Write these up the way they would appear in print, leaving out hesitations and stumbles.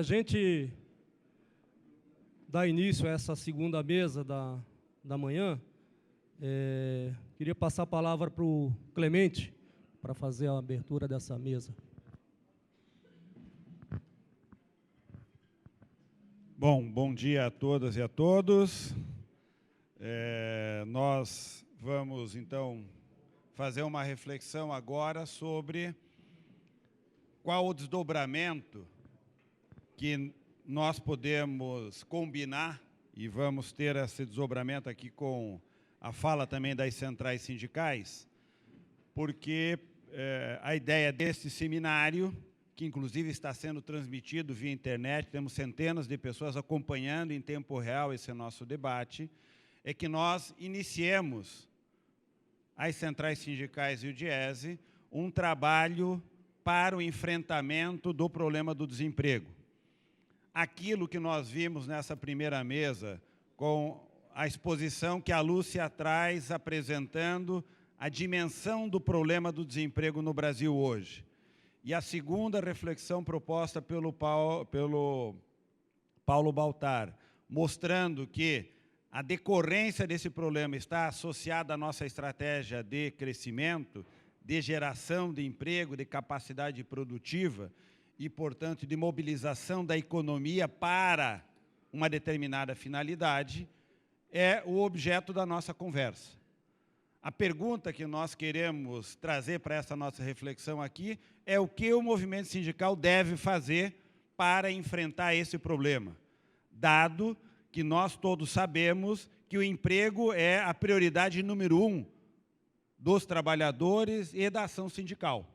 gente dar início a essa segunda mesa da manhã, queria passar a palavra para o Clemente, para fazer a abertura dessa mesa. Bom dia a todas e a todos. Nós vamos, então, fazer uma reflexão agora sobre qual o desdobramento que nós podemos combinar, e vamos ter esse desdobramento aqui com a fala também das centrais sindicais, porque a ideia desse seminário, que inclusive está sendo transmitido via internet, temos centenas de pessoas acompanhando em tempo real esse nosso debate, é que nós iniciemos, as centrais sindicais e o DIESE, um trabalho para o enfrentamento do problema do desemprego. Aquilo que nós vimos nessa primeira mesa, com a exposição que a Lúcia traz apresentando a dimensão do problema do desemprego no Brasil hoje. E a segunda reflexão proposta pelo Paulo Baltar, mostrando que a decorrência desse problema está associada à nossa estratégia de crescimento, de geração de emprego, de capacidade produtiva e, portanto, de mobilização da economia para uma determinada finalidade, é o objeto da nossa conversa. A pergunta que nós queremos trazer para essa nossa reflexão aqui é o que o movimento sindical deve fazer para enfrentar esse problema, dado que nós todos sabemos que o emprego é a prioridade número 1 dos trabalhadores e da ação sindical.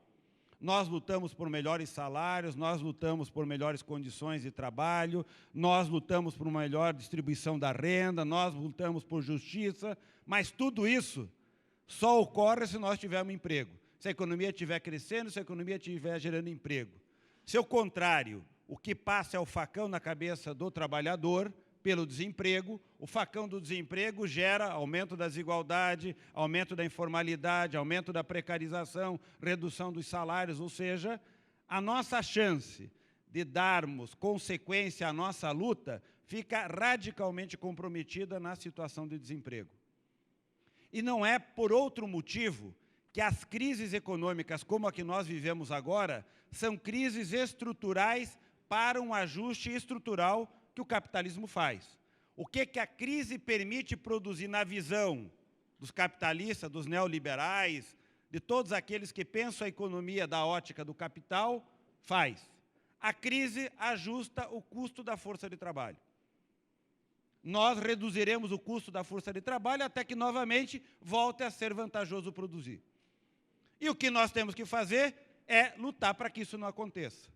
Nós lutamos por melhores salários, nós lutamos por melhores condições de trabalho, nós lutamos por uma melhor distribuição da renda, nós lutamos por justiça, mas tudo isso só ocorre se nós tivermos emprego. Se a economia estiver crescendo, se a economia estiver gerando emprego. Se ao contrário, o que passa é o facão na cabeça do trabalhador pelo desemprego, o facão do desemprego gera aumento da desigualdade, aumento da informalidade, aumento da precarização, redução dos salários, ou seja, a nossa chance de darmos consequência à nossa luta fica radicalmente comprometida na situação de desemprego. E não é por outro motivo que as crises econômicas, como a que nós vivemos agora, são crises estruturais para um ajuste estrutural que o capitalismo faz. O que a crise permite produzir na visão dos capitalistas, dos neoliberais, de todos aqueles que pensam a economia da ótica do capital, faz. A crise ajusta o custo da força de trabalho. Nós reduziremos o custo da força de trabalho até que, novamente, volte a ser vantajoso produzir. E o que nós temos que fazer é lutar para que isso não aconteça.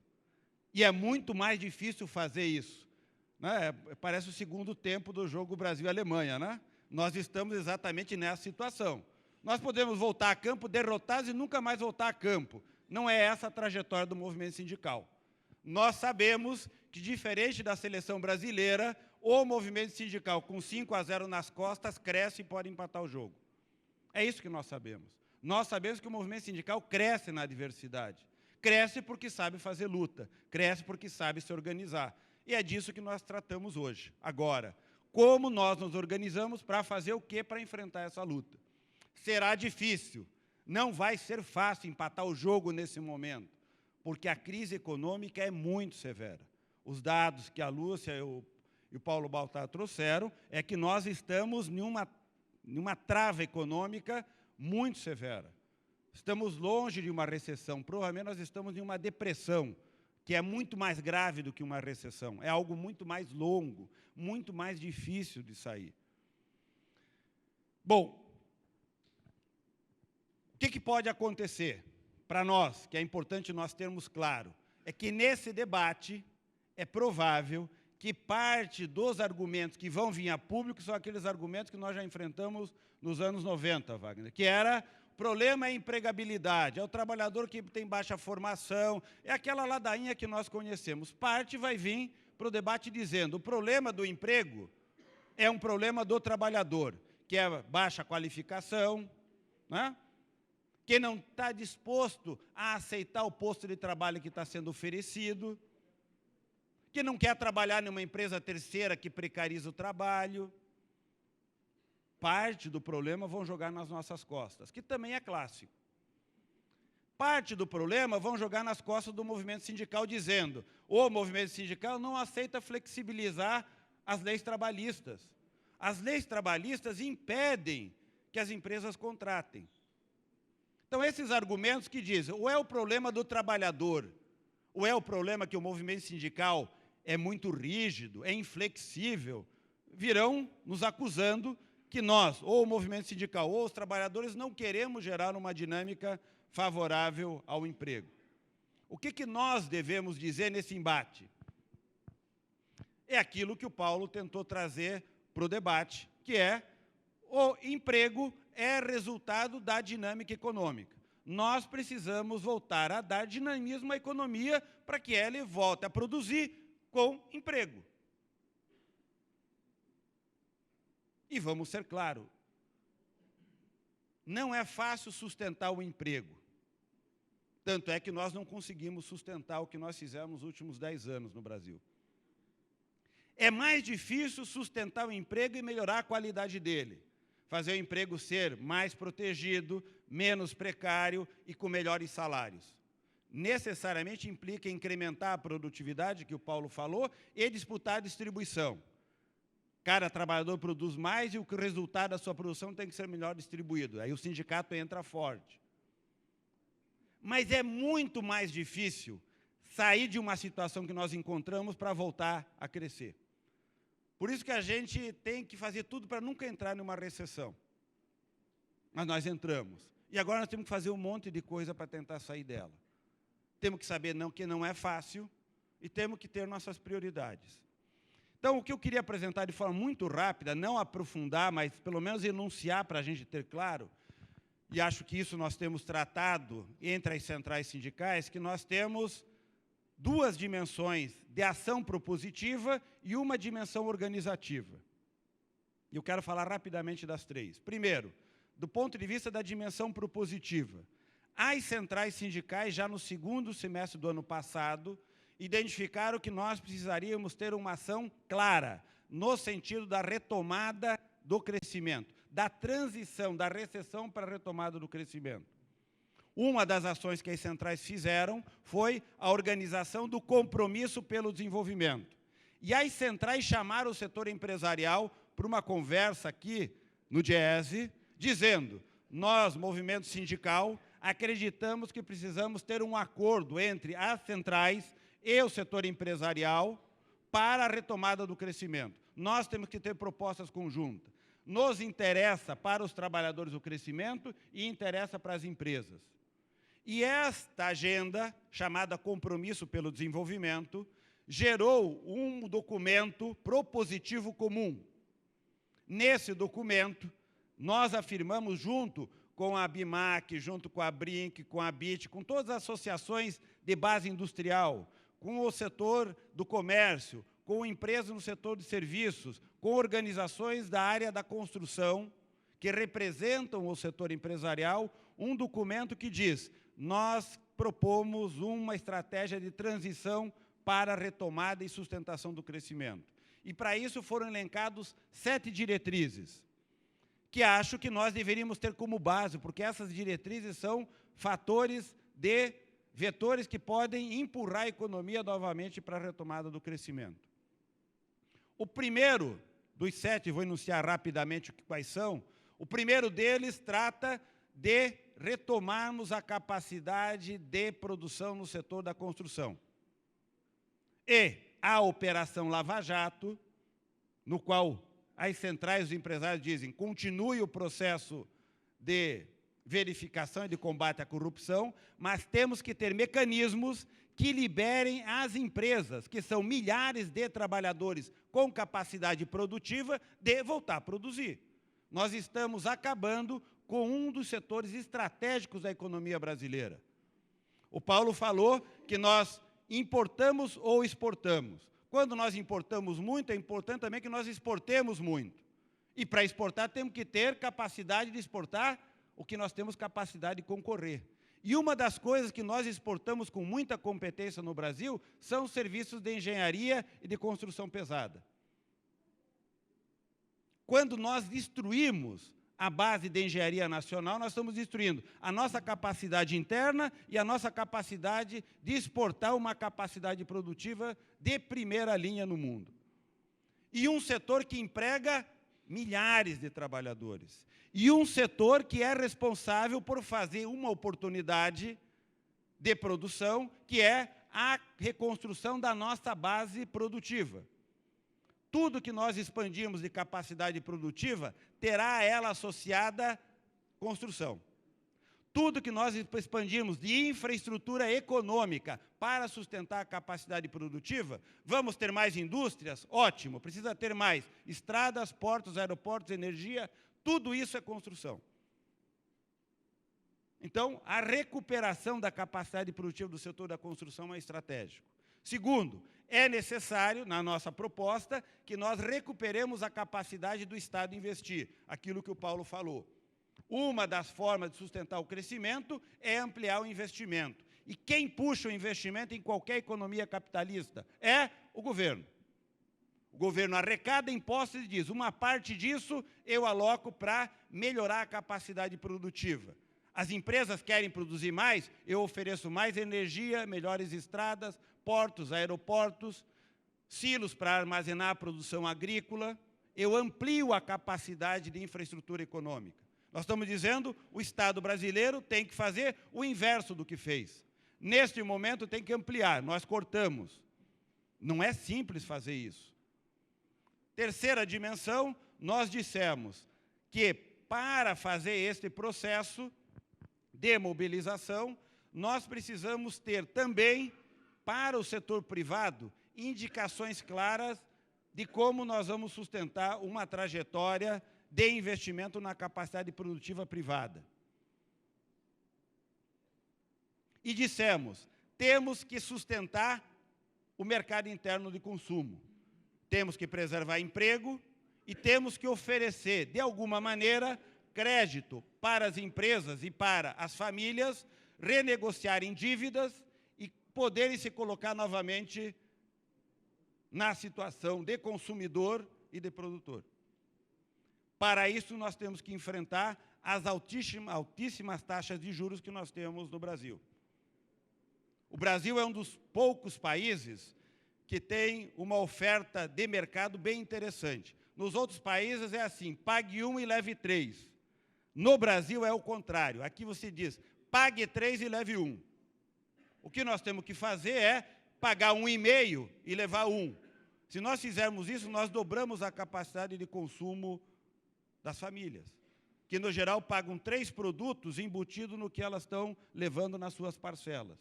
E é muito mais difícil fazer isso, né? Parece o segundo tempo do jogo Brasil-Alemanha, né? Nós estamos exatamente nessa situação. Nós podemos voltar a campo derrotados e nunca mais voltar a campo. Não é essa a trajetória do movimento sindical. Nós sabemos que, diferente da seleção brasileira, o movimento sindical, com 5-0 nas costas, cresce e pode empatar o jogo. É isso que nós sabemos. Nós sabemos que o movimento sindical cresce na adversidade. Cresce porque sabe fazer luta, cresce porque sabe se organizar. E é disso que nós tratamos hoje. Agora, como nós nos organizamos para fazer o quê para enfrentar essa luta? Será difícil, não vai ser fácil empatar o jogo nesse momento, porque a crise econômica é muito severa. Os dados que a Lúcia e o Paulo Baltar trouxeram é que nós estamos em uma trava econômica muito severa. Estamos longe de uma recessão, provavelmente nós estamos em uma depressão, que é muito mais grave do que uma recessão. É algo muito mais longo, muito mais difícil de sair. Bom, o que pode acontecer para nós, que é importante nós termos claro, é que nesse debate é provável que parte dos argumentos que vão vir a público são aqueles argumentos que nós já enfrentamos nos anos 90, Wagner, que era: o problema é a empregabilidade, é o trabalhador que tem baixa formação, é aquela ladainha que nós conhecemos. Parte vai vir para o debate dizendo: o problema do emprego é um problema do trabalhador, que é baixa qualificação, né? Que não está disposto a aceitar o posto de trabalho que está sendo oferecido, que não quer trabalhar numa empresa terceira que precariza o trabalho. Parte do problema vão jogar nas nossas costas, que também é clássico. Parte do problema vão jogar nas costas do movimento sindical, dizendo: o movimento sindical não aceita flexibilizar as leis trabalhistas. As leis trabalhistas impedem que as empresas contratem. Então, esses argumentos que dizem, ou é o problema do trabalhador, ou é o problema que o movimento sindical é muito rígido, é inflexível, virão nos acusando que nós, ou o movimento sindical, ou os trabalhadores, não queremos gerar uma dinâmica favorável ao emprego. O que nós devemos dizer nesse embate? É aquilo que o Paulo tentou trazer para o debate, que é o emprego é resultado da dinâmica econômica. Nós precisamos voltar a dar dinamismo à economia para que ela volte a produzir com emprego. E vamos ser claros, não é fácil sustentar o emprego. Tanto é que nós não conseguimos sustentar o que nós fizemos nos últimos 10 anos no Brasil. É mais difícil sustentar o emprego e melhorar a qualidade dele. Fazer o emprego ser mais protegido, menos precário e com melhores salários. Necessariamente implica incrementar a produtividade, que o Paulo falou, e disputar a distribuição. Cada trabalhador produz mais e o resultado da sua produção tem que ser melhor distribuído. Aí o sindicato entra forte. Mas é muito mais difícil sair de uma situação que nós encontramos para voltar a crescer. Por isso que a gente tem que fazer tudo para nunca entrar numa recessão. Mas nós entramos. E agora nós temos que fazer um monte de coisa para tentar sair dela. Temos que saber que não é fácil e temos que ter nossas prioridades. Então, o que eu queria apresentar de forma muito rápida, não aprofundar, mas pelo menos enunciar para a gente ter claro, e acho que isso nós temos tratado entre as centrais sindicais, que nós temos duas dimensões de ação propositiva e uma dimensão organizativa. E eu quero falar rapidamente das três. Primeiro, do ponto de vista da dimensão propositiva, as centrais sindicais, já no segundo semestre do ano passado, identificaram que nós precisaríamos ter uma ação clara, no sentido da retomada do crescimento, da transição da recessão para a retomada do crescimento. Uma das ações que as centrais fizeram foi a organização do compromisso pelo desenvolvimento. E as centrais chamaram o setor empresarial para uma conversa aqui no Diese, dizendo: nós, movimento sindical, acreditamos que precisamos ter um acordo entre as centrais e o setor empresarial para a retomada do crescimento. Nós temos que ter propostas conjuntas. Nos interessa para os trabalhadores o crescimento e interessa para as empresas. E esta agenda, chamada Compromisso pelo Desenvolvimento, gerou um documento propositivo comum. Nesse documento, nós afirmamos, junto com a ABIMAC, junto com a BRINC, com a BIT, com todas as associações de base industrial, com o setor do comércio, com empresas no setor de serviços, com organizações da área da construção, que representam o setor empresarial, um documento que diz: nós propomos uma estratégia de transição para a retomada e sustentação do crescimento. E para isso foram elencados 7 diretrizes, que acho que nós deveríamos ter como base, porque essas diretrizes são vetores que podem empurrar a economia novamente para a retomada do crescimento. O primeiro dos 7, vou enunciar rapidamente quais são, o primeiro deles trata de retomarmos a capacidade de produção no setor da construção. E a Operação Lava Jato, no qual as centrais dos empresários dizem: continue o processo de verificação e de combate à corrupção, mas temos que ter mecanismos que liberem as empresas, que são milhares de trabalhadores com capacidade produtiva, de voltar a produzir. Nós estamos acabando com um dos setores estratégicos da economia brasileira. O Paulo falou que nós importamos ou exportamos. Quando nós importamos muito, é importante também que nós exportemos muito. E para exportar, temos que ter capacidade de exportar o que nós temos capacidade de concorrer. E uma das coisas que nós exportamos com muita competência no Brasil são os serviços de engenharia e de construção pesada. Quando nós destruímos a base de engenharia nacional, nós estamos destruindo a nossa capacidade interna e a nossa capacidade de exportar uma capacidade produtiva de primeira linha no mundo. E um setor que emprega milhares de trabalhadores. E um setor que é responsável por fazer uma oportunidade de produção, que é a reconstrução da nossa base produtiva. Tudo que nós expandirmos de capacidade produtiva, terá a ela associada construção. Tudo que nós expandirmos de infraestrutura econômica para sustentar a capacidade produtiva, vamos ter mais indústrias? Ótimo, precisa ter mais estradas, portos, aeroportos, energia, tudo isso é construção. Então, a recuperação da capacidade produtiva do setor da construção é estratégico. Segundo, é necessário, na nossa proposta, que nós recuperemos a capacidade do Estado investir, aquilo que o Paulo falou. Uma das formas de sustentar o crescimento é ampliar o investimento. E quem puxa o investimento em qualquer economia capitalista é o governo. O governo arrecada impostos e diz, uma parte disso eu aloco para melhorar a capacidade produtiva. As empresas querem produzir mais, eu ofereço mais energia, melhores estradas, portos, aeroportos, silos para armazenar a produção agrícola, eu amplio a capacidade de infraestrutura econômica. Nós estamos dizendo, o Estado brasileiro tem que fazer o inverso do que fez. Neste momento tem que ampliar, nós cortamos. Não é simples fazer isso. Terceira dimensão, nós dissemos que para fazer este processo de mobilização, nós precisamos ter também, para o setor privado, indicações claras de como nós vamos sustentar uma trajetória de investimento na capacidade produtiva privada. E dissemos, temos que sustentar o mercado interno de consumo. Temos que preservar emprego e temos que oferecer, de alguma maneira, crédito para as empresas e para as famílias renegociarem dívidas e poderem se colocar novamente na situação de consumidor e de produtor. Para isso, nós temos que enfrentar as altíssimas taxas de juros que nós temos no Brasil. O Brasil é um dos poucos países que tem uma oferta de mercado bem interessante. Nos outros países é assim, pague 1 e leve 3. No Brasil é o contrário. Aqui você diz, pague 3 e leve 1. O que nós temos que fazer é pagar 1,5 e levar 1. Se nós fizermos isso, nós dobramos a capacidade de consumo das famílias, que no geral pagam 3 produtos embutidos no que elas estão levando nas suas parcelas.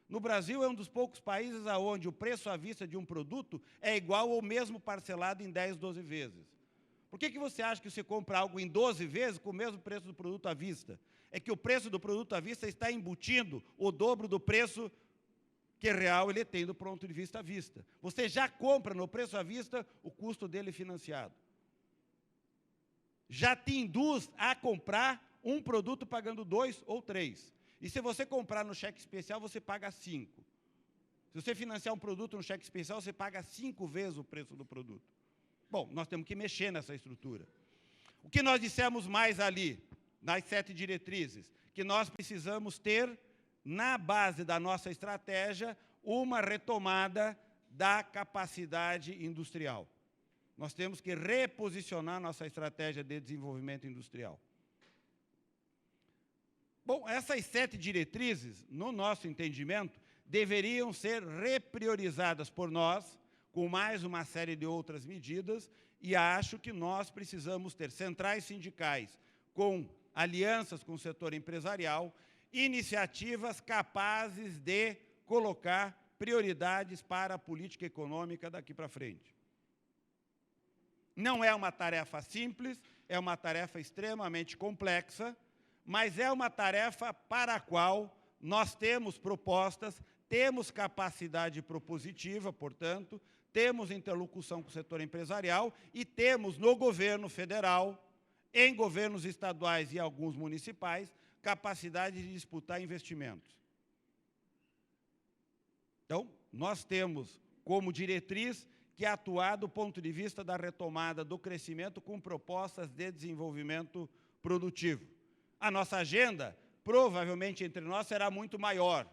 No Brasil é um dos poucos países onde o preço à vista de um produto é igual ou mesmo parcelado em 10, 12 vezes. Por que você acha que você compra algo em 12 vezes com o mesmo preço do produto à vista? É que o preço do produto à vista está embutindo o dobro do preço que real ele tem do ponto de vista à vista. Você já compra no preço à vista o custo dele financiado. Já te induz a comprar um produto pagando 2 ou 3. E se você comprar no cheque especial, você paga 5. Se você financiar um produto no cheque especial, você paga 5 vezes o preço do produto. Bom, nós temos que mexer nessa estrutura. O que nós dissemos mais ali, nas 7 diretrizes? Que nós precisamos ter, na base da nossa estratégia, uma retomada da capacidade industrial. Nós temos que reposicionar nossa estratégia de desenvolvimento industrial. Bom, essas 7 diretrizes, no nosso entendimento, deveriam ser repriorizadas por nós, com mais uma série de outras medidas, e acho que nós precisamos ter centrais sindicais com alianças com o setor empresarial, iniciativas capazes de colocar prioridades para a política econômica daqui para frente. Não é uma tarefa simples, é uma tarefa extremamente complexa, mas é uma tarefa para a qual nós temos propostas, temos capacidade propositiva, portanto, temos interlocução com o setor empresarial e temos no governo federal, em governos estaduais e alguns municipais, capacidade de disputar investimentos. Então, nós temos como diretriz que atuar do ponto de vista da retomada do crescimento com propostas de desenvolvimento produtivo. A nossa agenda, provavelmente entre nós, será muito maior.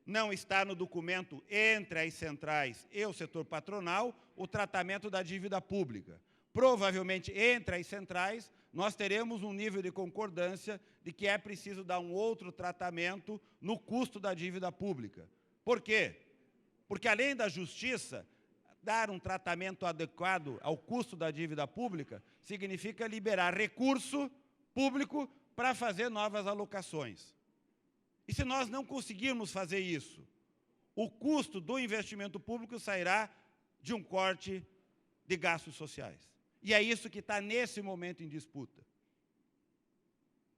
Não está no documento entre as centrais e o setor patronal o tratamento da dívida pública. Provavelmente, entre as centrais, nós teremos um nível de concordância de que é preciso dar um outro tratamento no custo da dívida pública. Por quê? Porque, além da justiça, dar um tratamento adequado ao custo da dívida pública significa liberar recurso público para fazer novas alocações. E se nós não conseguirmos fazer isso, o custo do investimento público sairá de um corte de gastos sociais. E é isso que está nesse momento em disputa.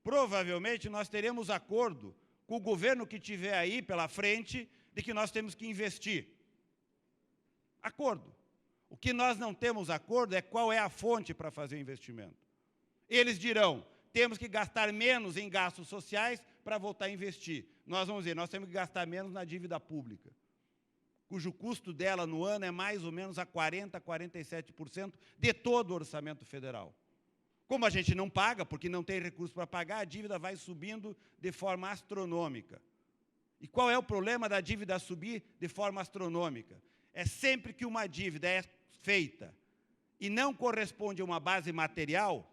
Provavelmente nós teremos acordo com o governo que tiver aí pela frente de que nós temos que investir. Acordo. O que nós não temos acordo é qual é a fonte para fazer o investimento. Eles dirão, temos que gastar menos em gastos sociais para voltar a investir. Nós vamos dizer, nós temos que gastar menos na dívida pública, cujo custo dela no ano é mais ou menos a 40%, 47% de todo o orçamento federal. Como a gente não paga, porque não tem recurso para pagar, a dívida vai subindo de forma astronômica. E qual é o problema da dívida subir de forma astronômica? É sempre que uma dívida é feita e não corresponde a uma base material,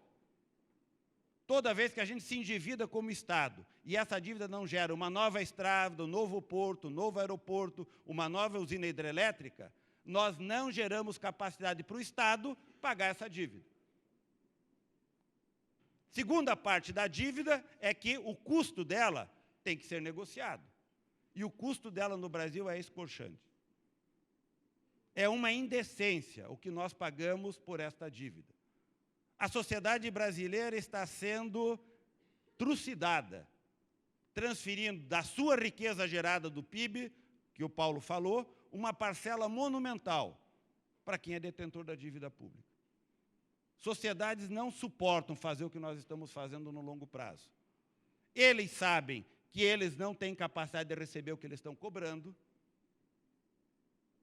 toda vez que a gente se endivida como Estado e essa dívida não gera uma nova estrada, um novo porto, um novo aeroporto, uma nova usina hidrelétrica, nós não geramos capacidade para o Estado pagar essa dívida. Segunda parte da dívida é que o custo dela tem que ser negociado. E o custo dela no Brasil é escorchante. É uma indecência o que nós pagamos por esta dívida. A sociedade brasileira está sendo trucidada, transferindo da sua riqueza gerada do PIB, que o Paulo falou, uma parcela monumental para quem é detentor da dívida pública. Sociedades não suportam fazer o que nós estamos fazendo no longo prazo. Eles sabem que eles não têm capacidade de receber o que eles estão cobrando,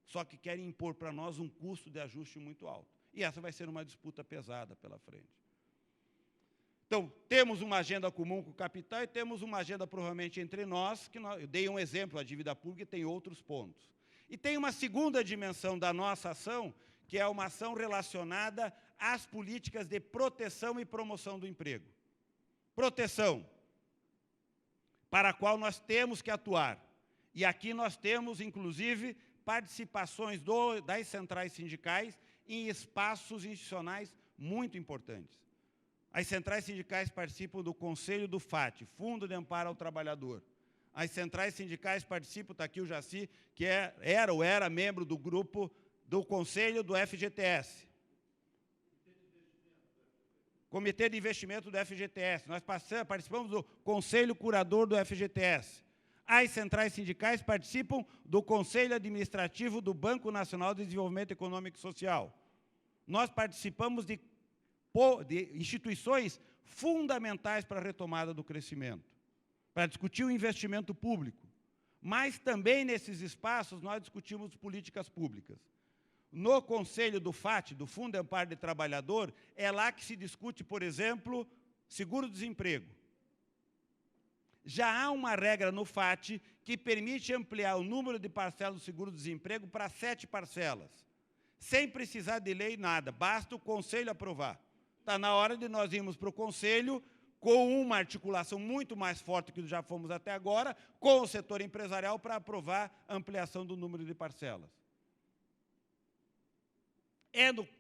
só que querem impor para nós um custo de ajuste muito alto. E essa vai ser uma disputa pesada pela frente. Então, temos uma agenda comum com o capital e temos uma agenda provavelmente entre nós, eu dei um exemplo, a dívida pública, e tem outros pontos. E tem uma segunda dimensão da nossa ação, que é uma ação relacionada às políticas de proteção e promoção do emprego. Proteção, para a qual nós temos que atuar. E aqui nós temos, inclusive, participações das centrais sindicais em espaços institucionais muito importantes. As centrais sindicais participam do Conselho do FAT, Fundo de Amparo ao Trabalhador. As centrais sindicais participam, está aqui o Jaci, que era membro do grupo do Conselho do FGTS. Comitê de Investimento do FGTS. Nós participamos do Conselho Curador do FGTS. As centrais sindicais participam do Conselho Administrativo do Banco Nacional de Desenvolvimento Econômico e Social. Nós participamos de instituições fundamentais para a retomada do crescimento, para discutir o investimento público. Mas também nesses espaços nós discutimos políticas públicas. No Conselho do FAT, do Fundo de Amparo de Trabalhador, é lá que se discute, por exemplo, seguro-desemprego. Já há uma regra no FAT que permite ampliar o número de parcelas do seguro-desemprego para 7 parcelas, sem precisar de lei nada, basta o Conselho aprovar. Está na hora de nós irmos para o Conselho com uma articulação muito mais forte que já fomos até agora, com o setor empresarial para aprovar a ampliação do número de parcelas.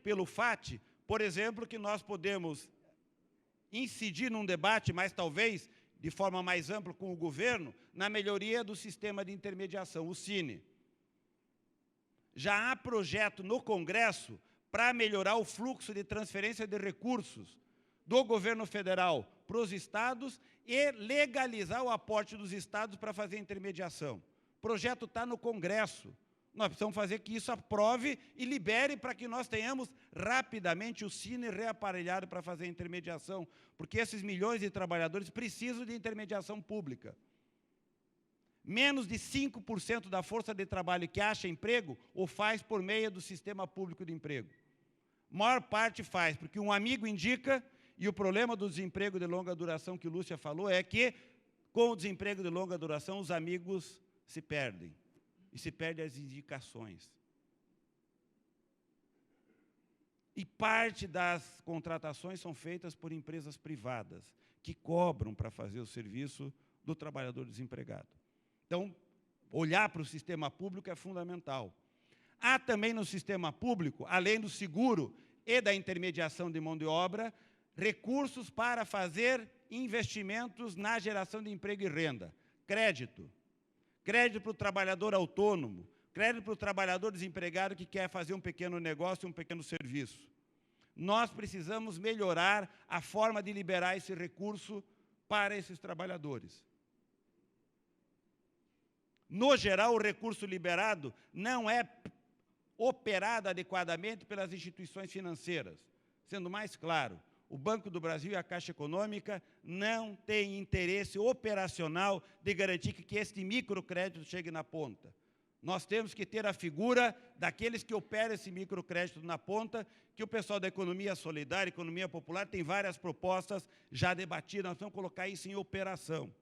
Pelo FAT, por exemplo, que nós podemos incidir num debate, mas talvez de forma mais ampla com o governo, na melhoria do sistema de intermediação, o SINE. Já há projeto no Congresso para melhorar o fluxo de transferência de recursos do governo federal para os estados e legalizar o aporte dos estados para fazer intermediação. O projeto está no Congresso. Nós precisamos fazer que isso aprove e libere para que nós tenhamos rapidamente o Cine reaparelhado para fazer a intermediação, porque esses milhões de trabalhadores precisam de intermediação pública. Menos de 5% da força de trabalho que acha emprego o faz por meio do sistema público de emprego. A maior parte faz porque um amigo indica, e o problema do desemprego de longa duração que Lúcia falou é que, com o desemprego de longa duração, os amigos se perdem. E se perdem as indicações. E parte das contratações são feitas por empresas privadas, que cobram para fazer o serviço do trabalhador desempregado. Então, olhar para o sistema público é fundamental. Há também no sistema público, além do seguro e da intermediação de mão de obra, recursos para fazer investimentos na geração de emprego e renda. Crédito. Crédito para o trabalhador autônomo, crédito para o trabalhador desempregado que quer fazer um pequeno negócio, um pequeno serviço. Nós precisamos melhorar a forma de liberar esse recurso para esses trabalhadores. No geral, o recurso liberado não é operado adequadamente pelas instituições financeiras. Sendo mais claro, o Banco do Brasil e a Caixa Econômica não têm interesse operacional de garantir que este microcrédito chegue na ponta. Nós temos que ter a figura daqueles que operam esse microcrédito na ponta, que o pessoal da economia solidária, economia popular, tem várias propostas já debatidas, nós vamos colocar isso em operação.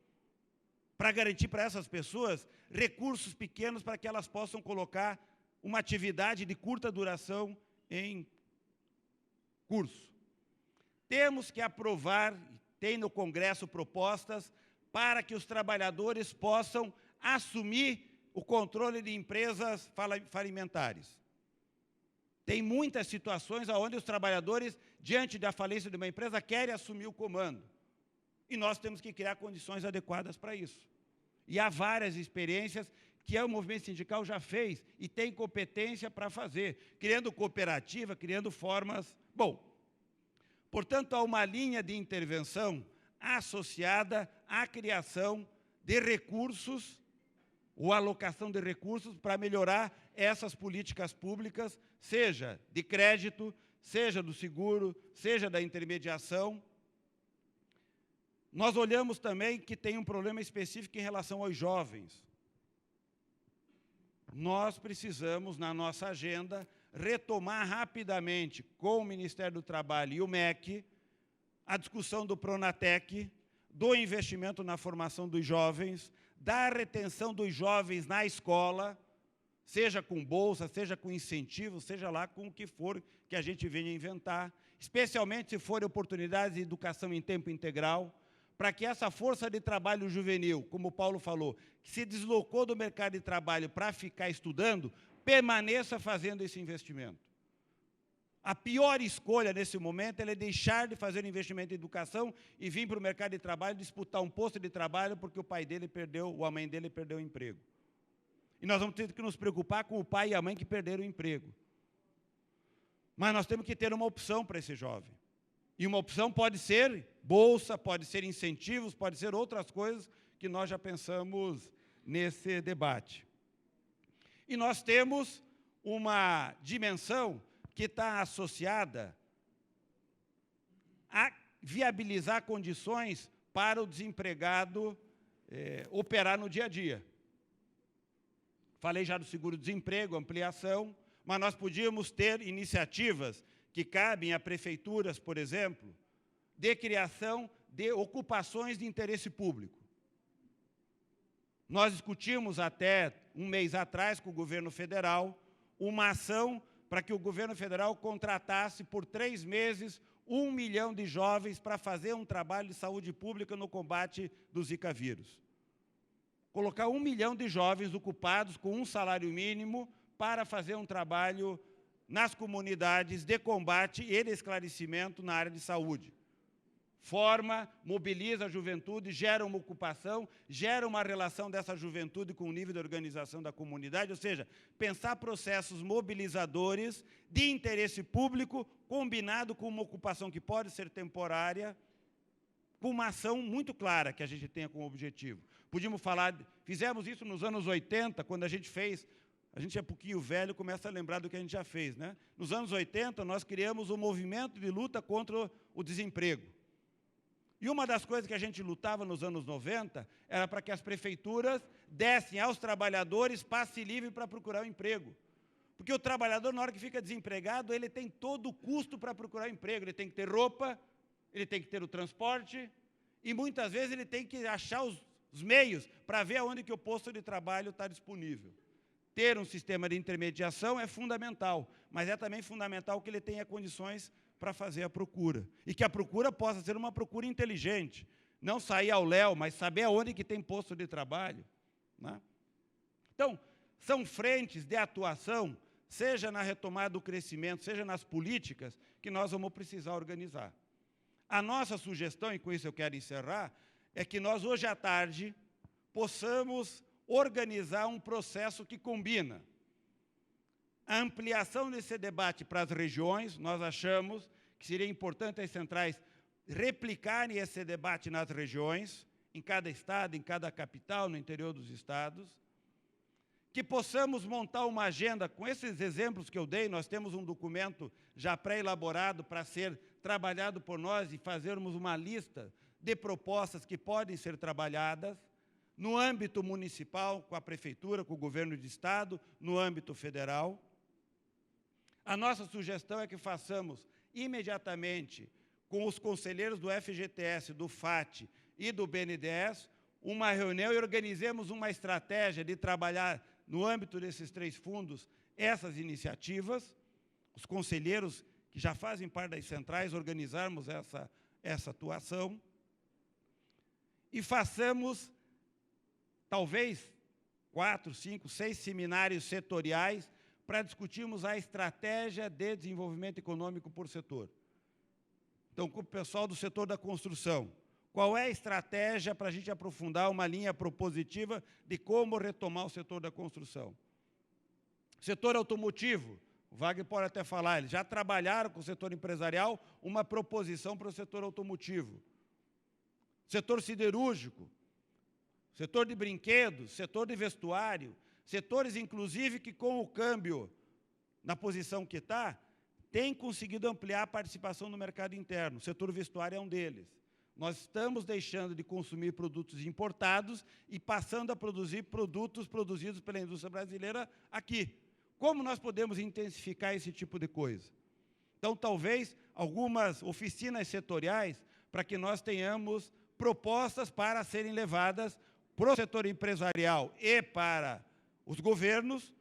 Para garantir para essas pessoas recursos pequenos para que elas possam colocar uma atividade de curta duração em curso. Temos que aprovar, tem no Congresso propostas, para que os trabalhadores possam assumir o controle de empresas falimentares. Tem muitas situações onde os trabalhadores, diante da falência de uma empresa, querem assumir o comando. E nós temos que criar condições adequadas para isso. E há várias experiências que o movimento sindical já fez e tem competência para fazer, criando cooperativa, criando formas... Bom, portanto, há uma linha de intervenção associada à criação de recursos, ou alocação de recursos para melhorar essas políticas públicas, seja de crédito, seja do seguro, seja da intermediação. Nós olhamos também que tem um problema específico em relação aos jovens. Nós precisamos, na nossa agenda, retomar rapidamente com o Ministério do Trabalho e o MEC a discussão do Pronatec, do investimento na formação dos jovens, da retenção dos jovens na escola, seja com bolsa, seja com incentivo, seja lá com o que for que a gente venha inventar, especialmente se forem oportunidades de educação em tempo integral, para que essa força de trabalho juvenil, como o Paulo falou, que se deslocou do mercado de trabalho para ficar estudando, permaneça fazendo esse investimento. A pior escolha nesse momento é deixar de fazer investimento em educação e vir para o mercado de trabalho disputar um posto de trabalho porque o pai dele perdeu, ou a mãe dele perdeu o emprego. E nós vamos ter que nos preocupar com o pai e a mãe que perderam o emprego. Mas nós temos que ter uma opção para esse jovem. E uma opção pode ser bolsa, pode ser incentivos, pode ser outras coisas que nós já pensamos nesse debate. E nós temos uma dimensão que está associada a viabilizar condições para o desempregado operar no dia a dia. Falei já do seguro-desemprego, ampliação, mas nós podíamos ter iniciativas que cabem a prefeituras, por exemplo, de criação de ocupações de interesse público. Nós discutimos até um mês atrás com o governo federal uma ação para que o governo federal contratasse por 3 meses 1 milhão de jovens para fazer um trabalho de saúde pública no combate do Zika vírus. Colocar 1 milhão de jovens ocupados com um salário mínimo para fazer um trabalho nas comunidades de combate e de esclarecimento na área de saúde. Forma, mobiliza a juventude, gera uma ocupação, gera uma relação dessa juventude com o nível de organização da comunidade, ou seja, pensar processos mobilizadores de interesse público combinado com uma ocupação que pode ser temporária, com uma ação muito clara que a gente tenha como objetivo. Podíamos falar, fizemos isso nos anos 80, quando a gente fez A gente é pouquinho velho, começa a lembrar do que a gente já fez, né? Nos anos 80, nós criamos um movimento de luta contra o desemprego. E uma das coisas que a gente lutava nos anos 90 era para que as prefeituras dessem aos trabalhadores passe livre para procurar um emprego. Porque o trabalhador, na hora que fica desempregado, ele tem todo o custo para procurar um emprego. Ele tem que ter roupa, ele tem que ter o transporte, e muitas vezes ele tem que achar os meios para ver aonde que o posto de trabalho está disponível. Ter um sistema de intermediação é fundamental, mas é também fundamental que ele tenha condições para fazer a procura. E que a procura possa ser uma procura inteligente, não sair ao léu, mas saber aonde que tem posto de trabalho, né? Então, são frentes de atuação, seja na retomada do crescimento, seja nas políticas, que nós vamos precisar organizar. A nossa sugestão, e com isso eu quero encerrar, é que nós, hoje à tarde, possamos organizar um processo que combina a ampliação desse debate para as regiões. Nós achamos que seria importante as centrais replicarem esse debate nas regiões, em cada estado, em cada capital, no interior dos estados, que possamos montar uma agenda, com esses exemplos que eu dei. Nós temos um documento já pré-elaborado para ser trabalhado por nós e fazermos uma lista de propostas que podem ser trabalhadas no âmbito municipal, com a prefeitura, com o governo de estado, no âmbito federal. A nossa sugestão é que façamos imediatamente, com os conselheiros do FGTS, do FAT e do BNDES, uma reunião e organizemos uma estratégia de trabalhar no âmbito desses 3 fundos essas iniciativas. Os conselheiros que já fazem parte das centrais, organizarmos essa atuação e façamos, talvez, 4, 5, 6 seminários setoriais para discutirmos a estratégia de desenvolvimento econômico por setor. Então, com o pessoal do setor da construção, qual é a estratégia para a gente aprofundar uma linha propositiva de como retomar o setor da construção? Setor automotivo, o Wagner pode até falar, eles já trabalharam com o setor empresarial uma proposição para o setor automotivo. Setor siderúrgico, setor de brinquedos, setor de vestuário, setores, inclusive, que com o câmbio na posição que está, têm conseguido ampliar a participação no mercado interno. O setor vestuário é um deles. Nós estamos deixando de consumir produtos importados e passando a produzir produtos produzidos pela indústria brasileira aqui. Como nós podemos intensificar esse tipo de coisa? Então, talvez, algumas oficinas setoriais para que nós tenhamos propostas para serem levadas para o setor empresarial e para os governos,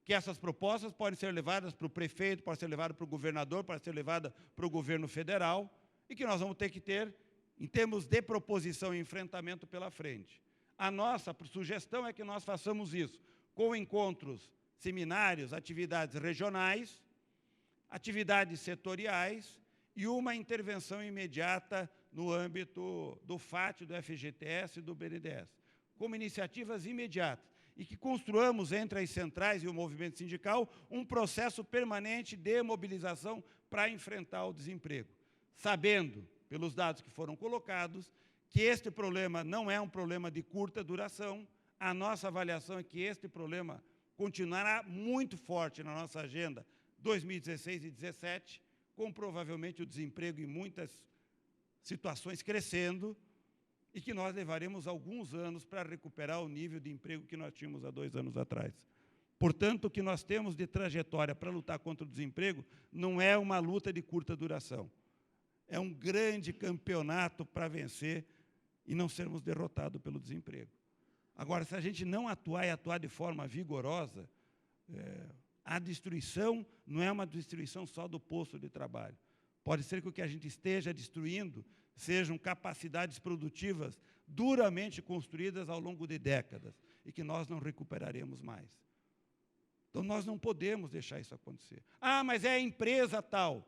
que essas propostas podem ser levadas para o prefeito, podem ser levadas para o governador, podem ser levadas para o governo federal, e que nós vamos ter que ter, em termos de proposição e enfrentamento pela frente. A nossa sugestão é que nós façamos isso com encontros, seminários, atividades regionais, atividades setoriais e uma intervenção imediata no âmbito do FAT, do FGTS e do BNDES, como iniciativas imediatas, e que construamos entre as centrais e o movimento sindical um processo permanente de mobilização para enfrentar o desemprego, sabendo, pelos dados que foram colocados, que este problema não é um problema de curta duração. A nossa avaliação é que este problema continuará muito forte na nossa agenda 2016 e 2017, com provavelmente o desemprego em muitas situações crescendo, e que nós levaremos alguns anos para recuperar o nível de emprego que nós tínhamos há 2 anos atrás. Portanto, o que nós temos de trajetória para lutar contra o desemprego não é uma luta de curta duração. É um grande campeonato para vencer e não sermos derrotados pelo desemprego. Agora, se a gente não atuar e atuar de forma vigorosa, a destruição não é uma destruição só do posto de trabalho. Pode ser que o que a gente esteja destruindo sejam capacidades produtivas duramente construídas ao longo de décadas e que nós não recuperaremos mais. Então, nós não podemos deixar isso acontecer. Ah, mas é a empresa tal.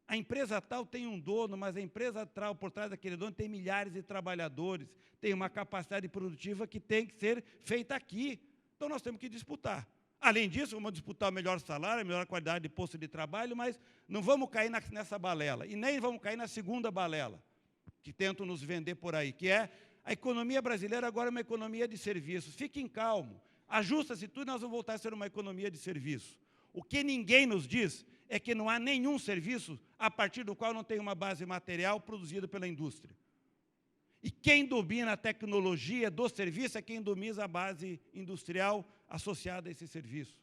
A empresa tal tem um dono, mas a empresa tal, por trás daquele dono, tem milhares de trabalhadores, tem uma capacidade produtiva que tem que ser feita aqui. Então, nós temos que disputar. Além disso, vamos disputar o melhor salário, a melhor qualidade de posto de trabalho, mas não vamos cair nessa balela. E nem vamos cair na segunda balela, que tentam nos vender por aí, que é a economia brasileira agora é uma economia de serviços. Fiquem calmos. ajusta-se tudo e nós vamos voltar a ser uma economia de serviço. O que ninguém nos diz é que não há nenhum serviço a partir do qual não tem uma base material produzida pela indústria. E quem domina a tecnologia do serviço é quem domina a base industrial associada a esse serviço.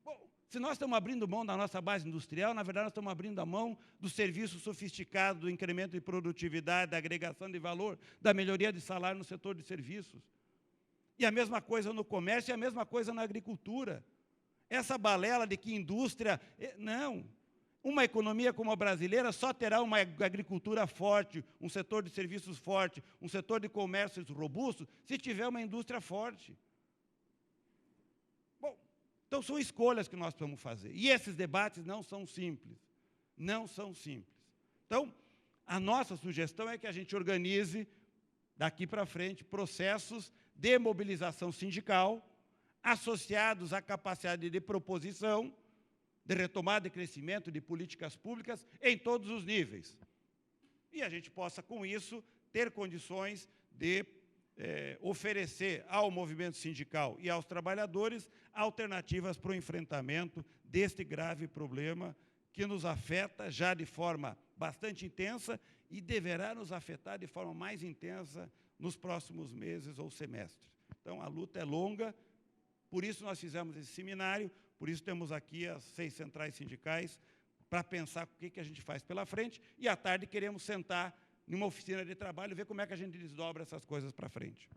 Bom, se nós estamos abrindo mão da nossa base industrial, na verdade, nós estamos abrindo a mão do serviço sofisticado, do incremento de produtividade, da agregação de valor, da melhoria de salário no setor de serviços. E a mesma coisa no comércio e a mesma coisa na agricultura. Essa balela de que indústria... Não. Uma economia como a brasileira só terá uma agricultura forte, um setor de serviços forte, um setor de comércio robusto, se tiver uma indústria forte. Bom, então são escolhas que nós precisamos fazer. E esses debates não são simples. Não são simples. Então, a nossa sugestão é que a gente organize, daqui para frente, processos de mobilização sindical, associados à capacidade de proposição, de retomada e crescimento de políticas públicas em todos os níveis. E a gente possa, com isso, ter condições de oferecer ao movimento sindical e aos trabalhadores alternativas para o enfrentamento deste grave problema que nos afeta já de forma bastante intensa e deverá nos afetar de forma mais intensa nos próximos meses ou semestres. Então, a luta é longa, por isso nós fizemos esse seminário, por isso temos aqui as 6 centrais sindicais para pensar o que a gente faz pela frente e, à tarde, queremos sentar numa oficina de trabalho e ver como é que a gente desdobra essas coisas para frente.